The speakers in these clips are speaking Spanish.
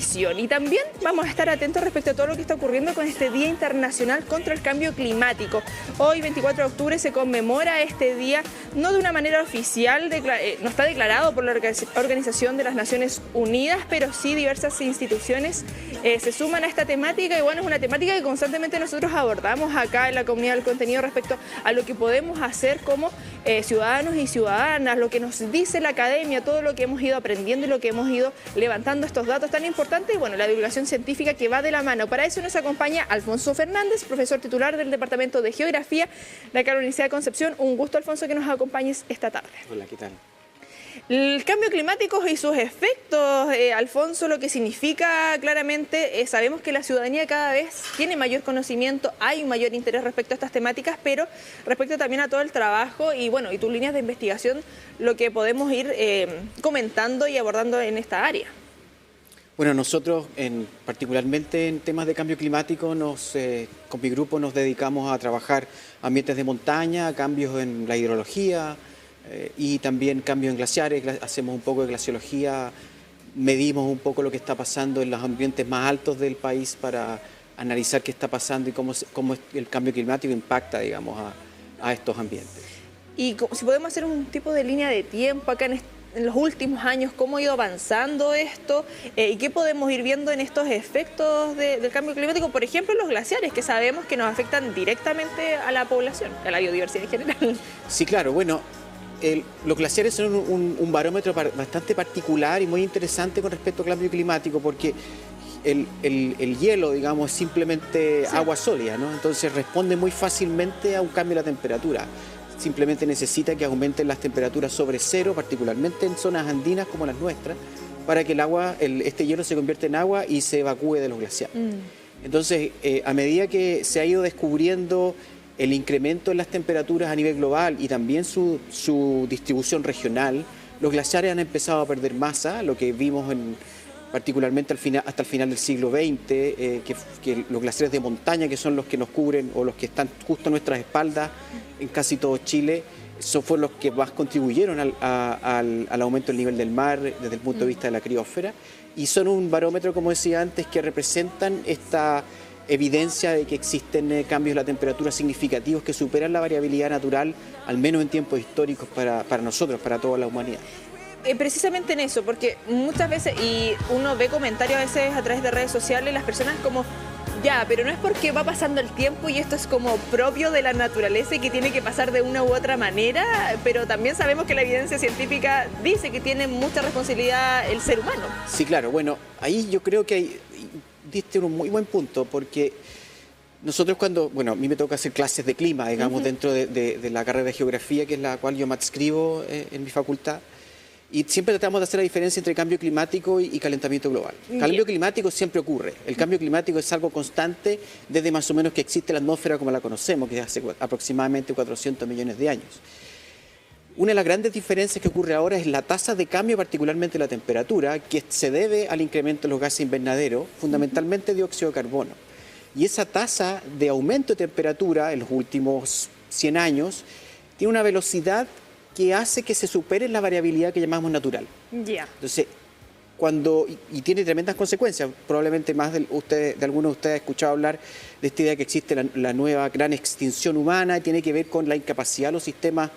adaptación. Y también vamos a estar atentos respecto a todo lo que está ocurriendo con este Día Internacional contra el Cambio Climático. Hoy, 24 de octubre, se conmemora este día, no de una manera oficial, no está declarado por la Organización de las Naciones Unidas, pero sí diversas instituciones se suman a esta temática. Y bueno, es una temática que constantemente nosotros abordamos acá en la Comunidad del Contenido respecto a lo que podemos hacer como ciudadanos y ciudadanas, lo que nos dice la academia, todo lo que hemos ido aprendiendo y lo que hemos ido levantando estos datos tan importantes, y bueno, la divulgación científica que va de la mano. Para eso nos acompaña Alfonso Fernández, profesor titular del Departamento de Geografía de la Universidad de Concepción. Un gusto, Alfonso, que nos acompañes esta tarde. Hola, ¿qué tal? El cambio climático y sus efectos, Alfonso, lo que significa claramente, sabemos que la ciudadanía cada vez tiene mayor conocimiento, hay un mayor interés respecto a estas temáticas, pero respecto también a todo el trabajo y bueno, y tus líneas de investigación, lo que podemos ir comentando y abordando en esta área. Bueno, nosotros particularmente en temas de cambio climático, con mi grupo nos dedicamos a trabajar ambientes de montaña, cambios en la hidrología, y también cambios en glaciares. Hacemos un poco de glaciología, medimos un poco lo que está pasando en los ambientes más altos del país para analizar qué está pasando y cómo el cambio climático impacta, digamos, a estos ambientes. Y si podemos hacer un tipo de línea de tiempo acá en los últimos años, cómo ha ido avanzando esto y qué podemos ir viendo en estos efectos del cambio climático, por ejemplo, los glaciares, que sabemos que nos afectan directamente a la población, a la biodiversidad en general. Sí, claro, bueno. Los glaciares son un barómetro bastante particular y muy interesante con respecto al cambio climático, porque el hielo, digamos, es simplemente agua sólida, ¿no? Entonces responde muy fácilmente a un cambio de la temperatura. Simplemente necesita que aumenten las temperaturas sobre cero, particularmente en zonas andinas como las nuestras, para que este hielo se convierta en agua y se evacúe de los glaciares. Entonces, a medida que se ha ido descubriendo el incremento en las temperaturas a nivel global y también su distribución regional, los glaciares han empezado a perder masa, lo que vimos particularmente hasta el final del siglo XX, que los glaciares de montaña, que son los que nos cubren o los que están justo a nuestras espaldas en casi todo Chile, fueron los que más contribuyeron al aumento del nivel del mar desde el punto de vista de la criósfera, y son un barómetro, como decía antes, que representan esta evidencia de que existen cambios de la temperatura significativos que superan la variabilidad natural, al menos en tiempos históricos para nosotros, para toda la humanidad. Precisamente en eso, porque muchas veces, y uno ve comentarios a veces a través de redes sociales, las personas como, ya, pero no es porque va pasando el tiempo y esto es como propio de la naturaleza y que tiene que pasar de una u otra manera, pero también sabemos que la evidencia científica dice que tiene mucha responsabilidad el ser humano. Sí, claro, bueno, ahí yo creo que diste un muy buen punto, porque nosotros a mí me toca hacer clases de clima, digamos, dentro de la carrera de geografía, que es la cual yo me adscribo en mi facultad, y siempre tratamos de hacer la diferencia entre cambio climático y calentamiento global. El cambio climático siempre ocurre, el cambio climático es algo constante desde más o menos que existe la atmósfera como la conocemos, que es hace aproximadamente 400 millones de años. Una de las grandes diferencias que ocurre ahora es la tasa de cambio, particularmente la temperatura, que se debe al incremento de los gases invernaderos, fundamentalmente dióxido de carbono. Y esa tasa de aumento de temperatura en los últimos 100 años tiene una velocidad que hace que se supere la variabilidad que llamamos natural. Entonces, y tiene tremendas consecuencias. Probablemente más de algunos de ustedes han escuchado hablar de esta idea que existe la nueva gran extinción humana, y tiene que ver con la incapacidad de los sistemas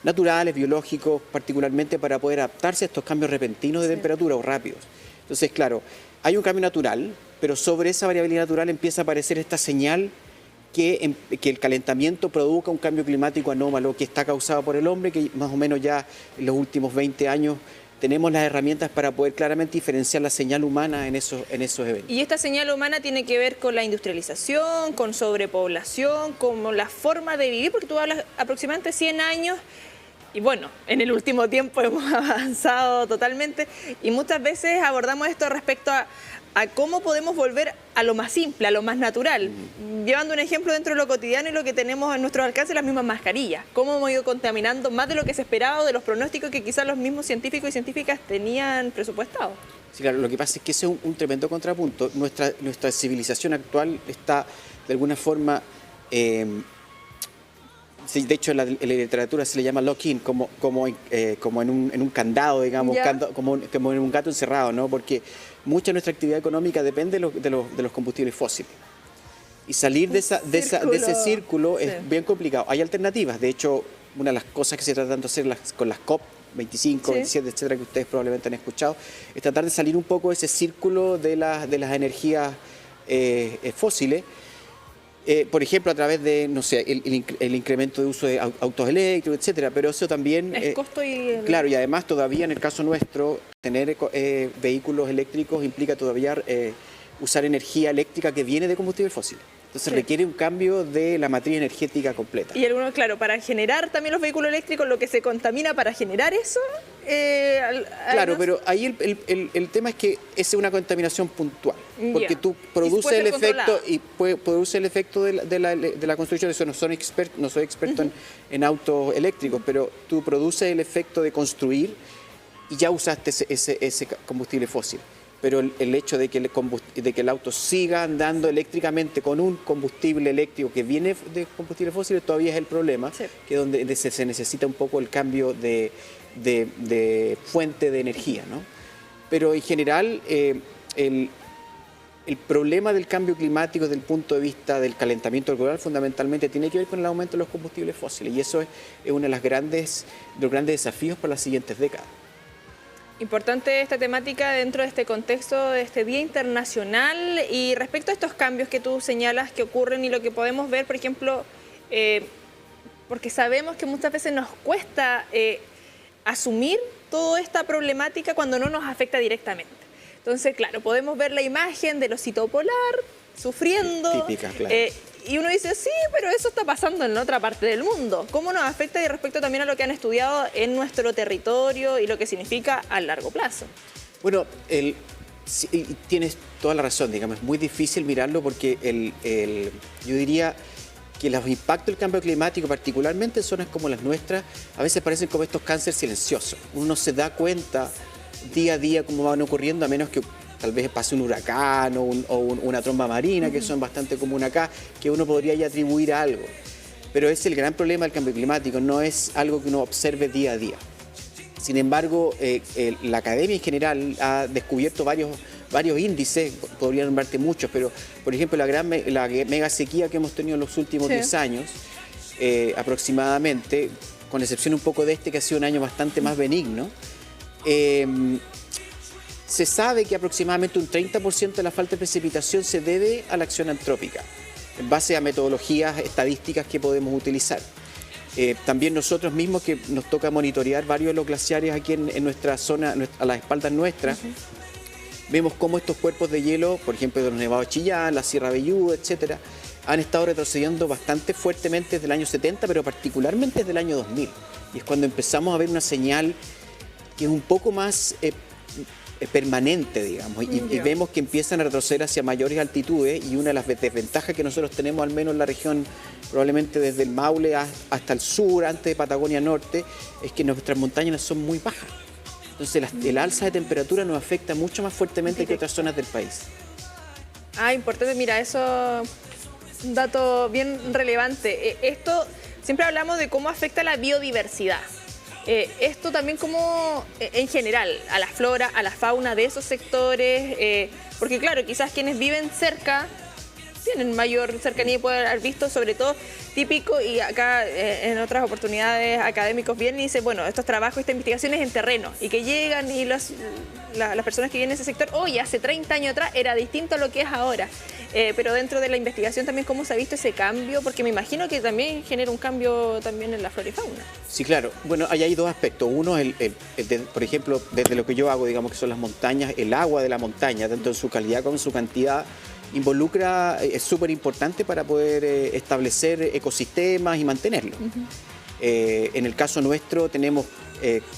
naturales, biológicos, particularmente para poder adaptarse a estos cambios repentinos de temperatura o rápidos. Entonces, claro, hay un cambio natural, pero sobre esa variabilidad natural empieza a aparecer esta señal que el calentamiento provoca un cambio climático anómalo que está causado por el hombre, que más o menos ya en los últimos 20 años tenemos las herramientas para poder claramente diferenciar la señal humana en esos eventos. Y esta señal humana tiene que ver con la industrialización, con sobrepoblación, con la forma de vivir, porque tú hablas aproximadamente 100 años. Y bueno, en el último tiempo hemos avanzado totalmente y muchas veces abordamos esto respecto a cómo podemos volver a lo más simple, a lo más natural. Llevando un ejemplo dentro de lo cotidiano y lo que tenemos a nuestro alcance, las mismas mascarillas. Cómo hemos ido contaminando más de lo que se esperaba, de los pronósticos que quizás los mismos científicos y científicas tenían presupuestado. Sí, claro, lo que pasa es que ese es un tremendo contrapunto. Nuestra civilización actual está de alguna forma... de hecho, en la literatura se le llama lock-in, como en un candado, digamos, como en un gato encerrado, ¿no? Porque mucha de nuestra actividad económica depende de los combustibles fósiles. Y salir de ese círculo sí. es bien complicado. Hay alternativas. De hecho, una de las cosas que se tratan de hacer con las COP 25, sí. 27, etcétera, que ustedes probablemente han escuchado, es tratar de salir un poco de ese círculo de las energías fósiles. Por ejemplo, a través de, no sé, el incremento de uso de autos eléctricos, etcétera, pero eso también... Es costo y... Claro, y además todavía en el caso nuestro, tener vehículos eléctricos implica todavía usar energía eléctrica que viene de combustible fósil. Entonces sí. requiere un cambio de la matriz energética completa. Y algunos, claro, para generar también los vehículos eléctricos, lo que se contamina para generar eso... Claro, pero ahí el tema es que esa es una contaminación puntual, porque tú produces el efecto produce el efecto de la construcción. Eso no soy experto en autos eléctricos, pero tú produces el efecto de construir y ya usaste ese combustible fósil. Pero el hecho de que el auto siga andando eléctricamente con un combustible eléctrico que viene de combustible fósil todavía es el problema, sí. Que es donde se necesita un poco el cambio de fuente de energía, ¿no? Pero en general el problema del cambio climático desde el punto de vista del calentamiento global fundamentalmente tiene que ver con el aumento de los combustibles fósiles, y eso es uno de los grandes desafíos para las siguientes décadas. Importante esta temática dentro de este contexto de este Día Internacional. Y respecto a estos cambios que tú señalas que ocurren y lo que podemos ver, por ejemplo, porque sabemos que muchas veces nos cuesta asumir toda esta problemática cuando no nos afecta directamente. Entonces, claro, podemos ver la imagen del osito polar sufriendo. Típica, claro. Y uno dice, sí, pero eso está pasando en otra parte del mundo. ¿Cómo nos afecta? Y respecto también a lo que han estudiado en nuestro territorio y lo que significa a largo plazo. Bueno, tienes toda la razón, digamos, es muy difícil mirarlo porque yo diría que los impactos del cambio climático, particularmente en zonas como las nuestras, a veces parecen como estos cánceres silenciosos. Uno se da cuenta día a día cómo van ocurriendo, a menos que tal vez pase un huracán o una tromba marina, que son bastante comunes acá, que uno podría ya atribuir a algo. Pero es el gran problema del cambio climático, no es algo que uno observe día a día. Sin embargo, la academia en general ha descubierto varios índices, podría nombrarte muchos, pero por ejemplo la mega sequía que hemos tenido en los últimos 10 años, aproximadamente, con excepción un poco de que ha sido un año bastante más benigno, se sabe que aproximadamente un 30% de la falta de precipitación se debe a la acción antrópica, en base a metodologías estadísticas que podemos utilizar. También nosotros mismos, que nos toca monitorear varios de los glaciares aquí en nuestra zona, a las espaldas nuestras, vemos cómo estos cuerpos de hielo, por ejemplo, de los nevados de Chillán, la Sierra Velluda, etcétera, han estado retrocediendo bastante fuertemente desde el año 70, pero particularmente desde el año 2000. Y es cuando empezamos a ver una señal que es un poco más permanente, digamos, y vemos que empiezan a retroceder hacia mayores altitudes, y una de las desventajas que nosotros tenemos, al menos en la región, probablemente desde el Maule hasta el sur, antes de Patagonia Norte, es que nuestras montañas son muy bajas. Entonces el alza de temperatura nos afecta mucho más fuertemente que otras zonas del país. Importante, mira, eso es un dato bien relevante. Esto, siempre hablamos de cómo afecta la biodiversidad. Esto también como en general, a la flora, a la fauna de esos sectores, porque claro, quizás quienes viven cerca tienen mayor cercanía y pueden haber visto, sobre todo típico, y acá en otras oportunidades académicos vienen y dicen, bueno, estos trabajos, esta investigación es en terreno, y que llegan y las personas que vienen a ese sector, oye, hace 30 años atrás era distinto a lo que es ahora. Pero dentro de la investigación también, ¿cómo se ha visto ese cambio? Porque me imagino que también genera un cambio también en la flora y fauna. Sí, claro. Bueno, hay dos aspectos. Uno, por ejemplo, desde lo que yo hago, digamos que son las montañas, el agua de la montaña, tanto en su calidad como en su cantidad, es súper importante para poder establecer ecosistemas y mantenerlos. En el caso nuestro tenemos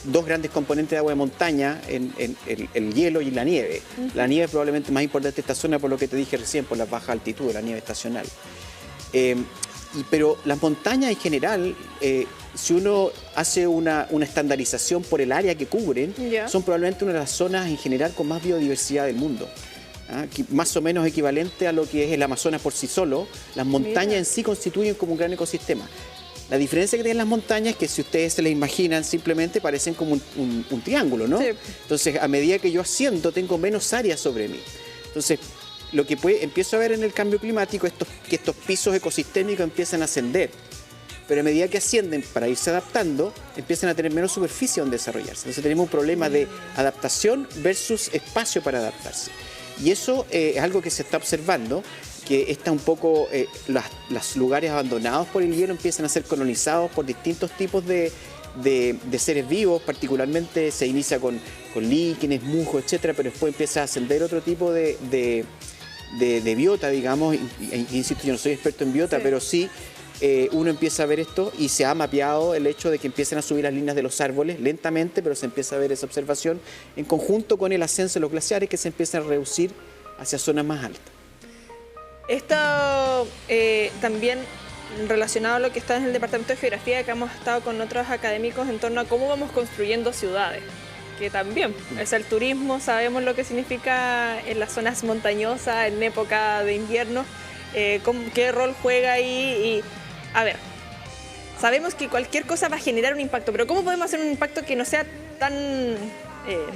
dos grandes componentes de agua de montaña, el hielo y la nieve. La nieve es probablemente más importante de esta zona, por lo que te dije recién, por las bajas altitudes, la nieve estacional. Pero las montañas en general, si uno hace una estandarización por el área que cubren, son probablemente una de las zonas en general con más biodiversidad del mundo. Más o menos equivalente a lo que es el Amazonas por sí solo. Las montañas en sí constituyen como un gran ecosistema. La diferencia que tienen las montañas es que si ustedes se las imaginan, simplemente parecen como un triángulo, ¿no? Sí. Entonces, a medida que yo asciendo, tengo menos área sobre mí. Entonces, lo que empiezo a ver en el cambio climático es que estos pisos ecosistémicos empiezan a ascender. Pero a medida que ascienden para irse adaptando, empiezan a tener menos superficie donde desarrollarse. Entonces tenemos un problema de adaptación versus espacio para adaptarse. Y eso es algo que se está observando, que está un poco, los lugares abandonados por el hielo empiezan a ser colonizados por distintos tipos de seres vivos, particularmente se inicia con líquenes, musgo, etcétera, pero después empieza a ascender otro tipo de biota, digamos. Insisto, yo no soy experto en biota, pero sí uno empieza a ver esto y se ha mapeado el hecho de que empiecen a subir las líneas de los árboles lentamente, pero se empieza a ver esa observación en conjunto con el ascenso de los glaciares que se empiezan a reducir hacia zonas más altas. Esto también relacionado a lo que está en el Departamento de Geografía, que hemos estado con otros académicos en torno a cómo vamos construyendo ciudades, que también es el turismo, sabemos lo que significa en las zonas montañosas, en época de invierno, qué rol juega ahí y, a ver, sabemos que cualquier cosa va a generar un impacto, pero ¿cómo podemos hacer un impacto que no sea tan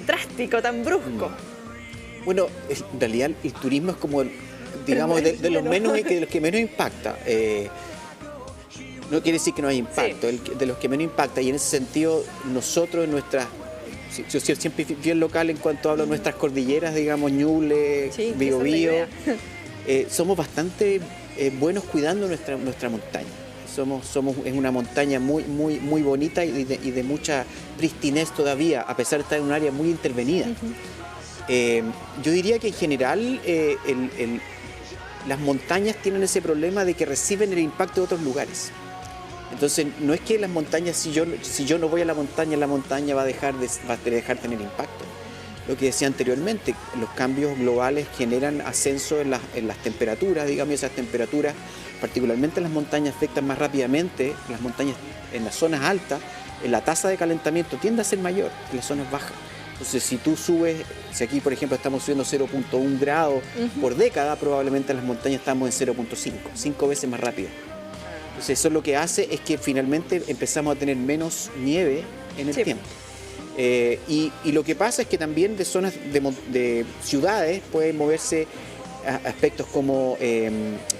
drástico, tan brusco? Bueno, en realidad el turismo es como, digamos, de los que menos impacta. No quiere decir que no haya impacto, sí. De los que menos impacta, y en ese sentido nosotros en nuestras, yo siempre bien local en cuanto hablo de nuestras cordilleras, digamos, Ñuble, sí, Biobío, somos bastante buenos cuidando nuestra montaña. Es una montaña muy bonita y de mucha pristinez todavía, a pesar de estar en un área muy intervenida. Yo diría que en general las montañas tienen ese problema de que reciben el impacto de otros lugares. Entonces, no es que las montañas, si yo no voy a la montaña va a dejar de tener impacto. Lo que decía anteriormente, los cambios globales generan ascenso en las temperaturas, digamos, y esas temperaturas, particularmente en las montañas, afectan más rápidamente. Las montañas en las zonas altas, la tasa de calentamiento tiende a ser mayor que en las zonas bajas. Entonces, si tú subes, si aquí, por ejemplo, estamos subiendo 0.1 grados por década, probablemente en las montañas estamos en 0.5, 5 veces más rápido. Entonces, eso lo que hace es que finalmente empezamos a tener menos nieve en el tiempo. Y lo que pasa es que también de zonas de ciudades pueden moverse aspectos como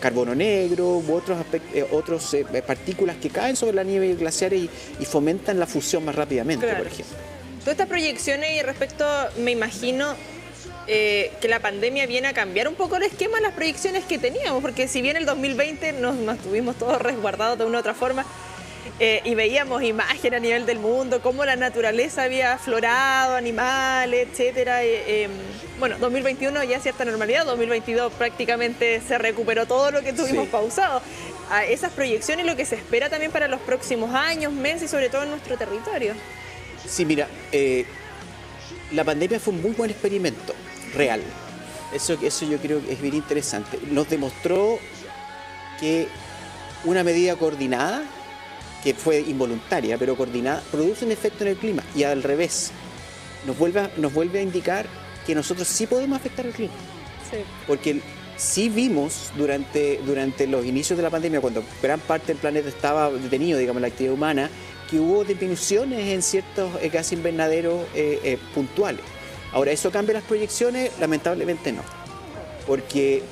carbono negro u otros partículas que caen sobre la nieve y glaciares y fomentan la fusión más rápidamente, claro. Por ejemplo. Todas estas proyecciones y respecto, me imagino que la pandemia viene a cambiar un poco el esquema de las proyecciones que teníamos, porque si bien el 2020 nos tuvimos todos resguardados de una u otra forma y veíamos imágenes a nivel del mundo, cómo la naturaleza había aflorado, animales, etcétera. Bueno, 2021 ya cierta normalidad, 2022 prácticamente se recuperó todo lo que tuvimos pausado. Esas proyecciones, lo que se espera también para los próximos años, meses y sobre todo en nuestro territorio. Sí, mira, la pandemia fue un muy buen experimento real. Eso yo creo que es bien interesante. Nos demostró que una medida coordinada, que fue involuntaria, pero coordinada, produce un efecto en el clima. Y al revés, nos vuelve a indicar que nosotros sí podemos afectar el clima. Sí. Porque sí vimos durante los inicios de la pandemia, cuando gran parte del planeta estaba detenido, digamos, la actividad humana, que hubo disminuciones en ciertos gases invernaderos puntuales. Ahora, ¿eso cambia las proyecciones? Lamentablemente no. Porque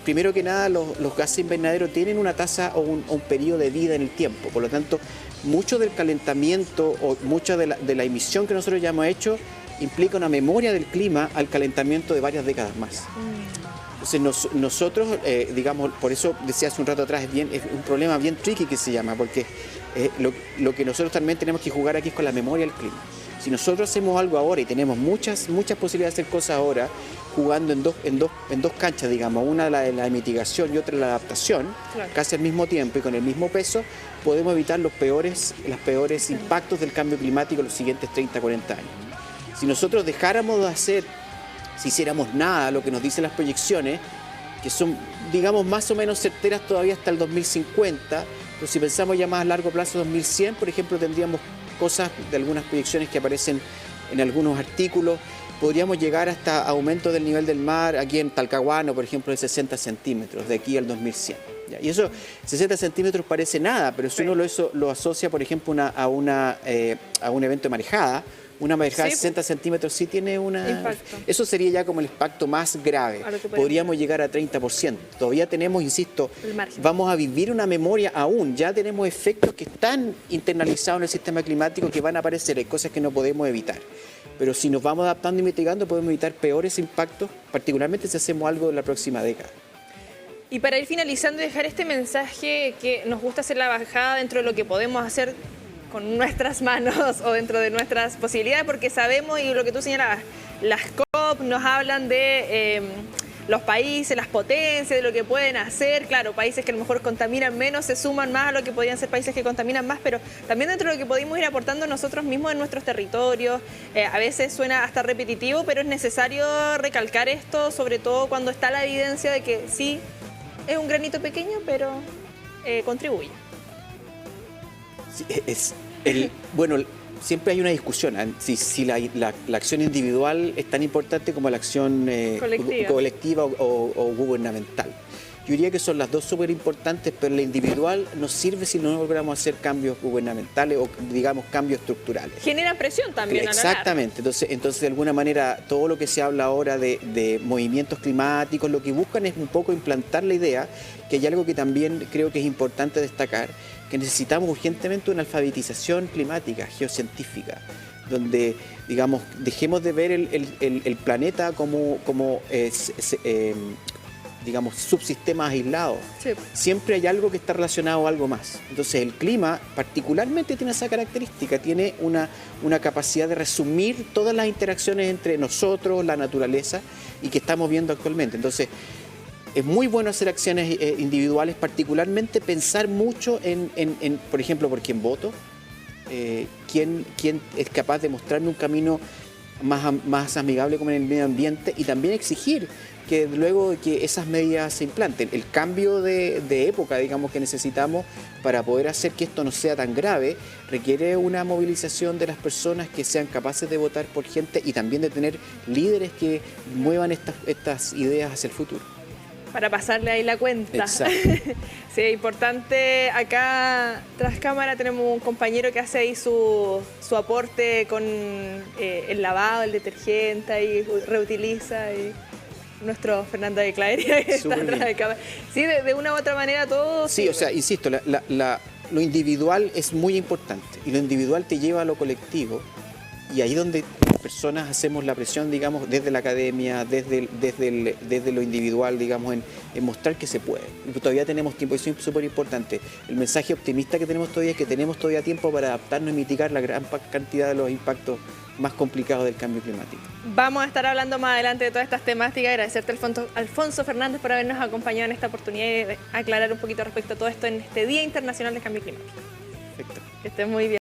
primero que nada, los gases invernaderos tienen una tasa o un periodo de vida en el tiempo. Por lo tanto, mucho del calentamiento o mucha de la emisión que nosotros ya hemos hecho implica una memoria del clima al calentamiento de varias décadas más. Entonces nosotros, digamos, por eso decía hace un rato atrás, es un problema bien tricky que se llama, porque lo que nosotros también tenemos que jugar aquí es con la memoria del clima. Si nosotros hacemos algo ahora y tenemos muchas posibilidades de hacer cosas ahora, jugando en dos canchas, digamos, una de la mitigación y otra de la adaptación, claro, casi al mismo tiempo y con el mismo peso, podemos evitar los peores impactos del cambio climático en los siguientes 30, 40 años. Si nosotros dejáramos de hacer, si hiciéramos nada, lo que nos dicen las proyecciones, que son, digamos, más o menos certeras todavía hasta el 2050, pero si pensamos ya más a largo plazo, 2100, por ejemplo, tendríamos cosas de algunas proyecciones que aparecen en algunos artículos, podríamos llegar hasta aumento del nivel del mar aquí en Talcahuano, por ejemplo, de 60 centímetros de aquí al 2100. ¿ya? Y eso, 60 centímetros parece nada, pero si uno lo asocia, por ejemplo, a un evento de marejada, una marejada de 60 centímetros sí tiene una... Impacto. Eso sería ya como el impacto más grave. Podríamos llegar a 30%. Todavía tenemos, insisto, vamos a vivir una memoria aún. Ya tenemos efectos que están internalizados en el sistema climático que van a aparecer. Hay cosas que no podemos evitar. Pero si nos vamos adaptando y mitigando, podemos evitar peores impactos, particularmente si hacemos algo en la próxima década. Y para ir finalizando y dejar este mensaje que nos gusta hacer la bajada dentro de lo que podemos hacer con nuestras manos o dentro de nuestras posibilidades, porque sabemos, y lo que tú señalabas, las COP nos hablan de los países, las potencias, de lo que pueden hacer. Claro, países que a lo mejor contaminan menos se suman más a lo que podrían ser países que contaminan más, pero también dentro de lo que podemos ir aportando nosotros mismos en nuestros territorios. A veces suena hasta repetitivo, pero es necesario recalcar esto, sobre todo cuando está la evidencia de que sí, es un granito pequeño, pero contribuye. Sí, bueno, siempre hay una discusión si la acción individual es tan importante como la acción colectiva o gubernamental. Yo diría que son las dos súper importantes, pero la individual nos sirve si no logramos hacer cambios gubernamentales o, digamos, cambios estructurales. Genera presión también. Exactamente. Entonces, de alguna manera, todo lo que se habla ahora de movimientos climáticos, lo que buscan es un poco implantar la idea, que hay algo que también creo que es importante destacar, que necesitamos urgentemente una alfabetización climática, geocientífica, donde, digamos, dejemos de ver el planeta como digamos, subsistemas aislados. Sí. Siempre hay algo que está relacionado a algo más. Entonces el clima particularmente tiene esa característica, tiene una capacidad de resumir todas las interacciones entre nosotros, la naturaleza, y que estamos viendo actualmente. Entonces es muy bueno hacer acciones individuales, particularmente pensar mucho en por ejemplo, por quién voto, quién es capaz de mostrarme un camino más amigable con el medio ambiente, y también exigir que luego de que esas medidas se implanten. El cambio de época, digamos, que necesitamos para poder hacer que esto no sea tan grave, requiere una movilización de las personas que sean capaces de votar por gente y también de tener líderes que muevan estas ideas hacia el futuro. Para pasarle ahí la cuenta. Exacto. Sí, es importante. Acá, tras cámara, tenemos un compañero que hace ahí su aporte con el lavado, el detergente, y reutiliza. Y nuestro Fernando de Clavería que está atrás de cámara. Sí, de una u otra manera todo. Sí, o sea, insisto, lo individual es muy importante y lo individual te lleva a lo colectivo, y ahí donde las personas hacemos la presión, digamos, desde la academia, desde lo individual, digamos, en mostrar que se puede. Y todavía tenemos tiempo, eso es súper importante. El mensaje optimista que tenemos todavía es que tenemos todavía tiempo para adaptarnos y mitigar la gran cantidad de los impactos más complicados del cambio climático. Vamos a estar hablando más adelante de todas estas temáticas. Agradecerte, Alfonso Fernández, por habernos acompañado en esta oportunidad y aclarar un poquito respecto a todo esto en este Día Internacional de Cambio Climático. Perfecto. Que estés muy bien.